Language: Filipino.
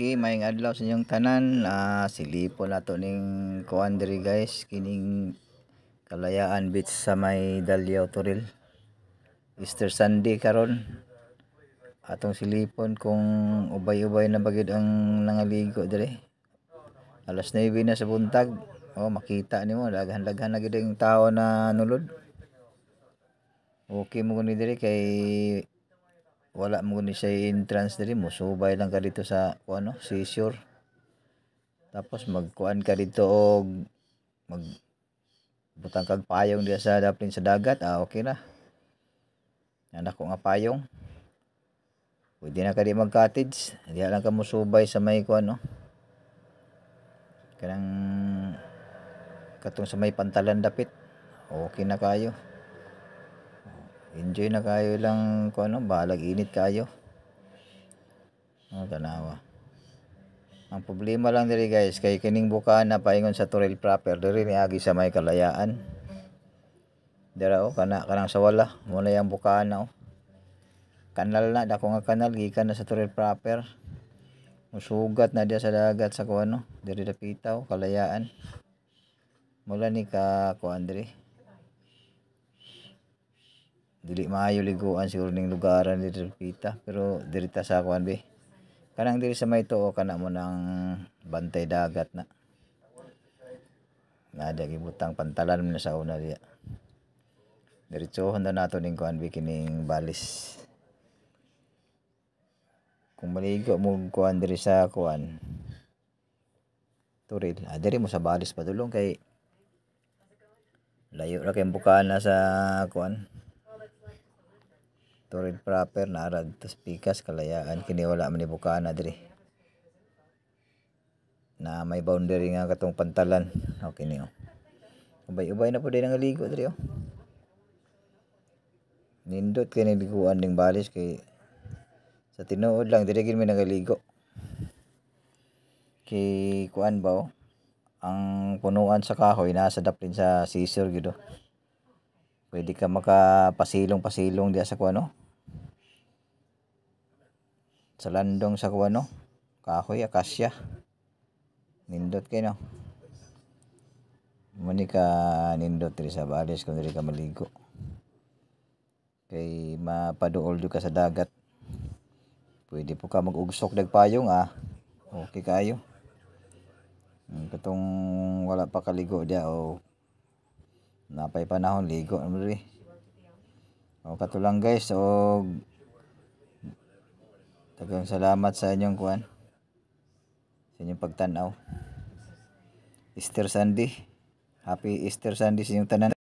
Okay, maayong adlaw sa inyong tanan. Silipon nato ning kuan diri guys, kining Kalayaan Beach sa may Dalyaw Turil. Easter Sunday karon. Atong silipon kung ubay-ubay na bagid ang nangaligo diri. Alas 9 na sa buntag. Oh, makita nimo daghan-daghan na gid ang tawo na nulod. Okay mo ni diri kay wala mo ni siya entrance diri, musubay lang ka dito sa ano, seashore. Tapos magkuan ka dito og mag butang kag payong diya sa daplin sa dagat, okay na. Anak ko nga payong. Pwede na ka di mag-cottage. Diya lang ka musubay sa may kuan no. Kanang katong sa may pantalan dapit. Okay na kayo. Enjoy na kayo lang kuan no, balag init kayo. Tanawa. Ang problema lang diri guys kay kining bukaan na paingon sa Turil proper diri niagi sa may Kalayaan. Dira kanang sa wala mo na yang bukaan na kanal na dako nga kanal gikan na sa Turil proper. Musugat na diya sa dagat sa kuan no, diri dapitaw Kalayaan. Mula ni ka kuan diri. Dili maayo liguan siguro ning lugaran diri dapita pero diri ta sa kuan be. Kanang diri sa may tuo kana mo ng bantay dagat na. Nada gibutang pantalan mo na sa una diya. Diretsohon na nato ning kuan kining balis. Kung maligo mo kuan diri sa kuan Turil, diri mo sa balis padulong kay layo ra kay bukaan na sa kuan Turil proper na arad tas pikas Kalayaan kini wala man ni bukaan na diri. Na may boundary nga katong pantalan. Okay ni ubay-ubay na pud ay nangaligo diri Nindot kay niliguan ning balis kay sa tinuod lang diri gid mi nagaligo. Kay kuan ba ang punuan sa kahoy nasa daplin sa seashore gid Pwede ka makapasilong-pasilong diya sa kuan sa landong sa kuan kahoy akasya. Nindot kay no. Muni ka nindot diri sa balis kung diri ka maligo. Kay mapaduol jud ka sa dagat. Pwede po ka mag-ugsok dag payong Okay kayo. Katong wala pa kaligo diya napay panahon ligo na diri. Katulang guys daghang salamat sa inyong kuan. Sa inyong pagtan-aw. Easter Sunday. Happy Easter Sunday sa inyong tanan.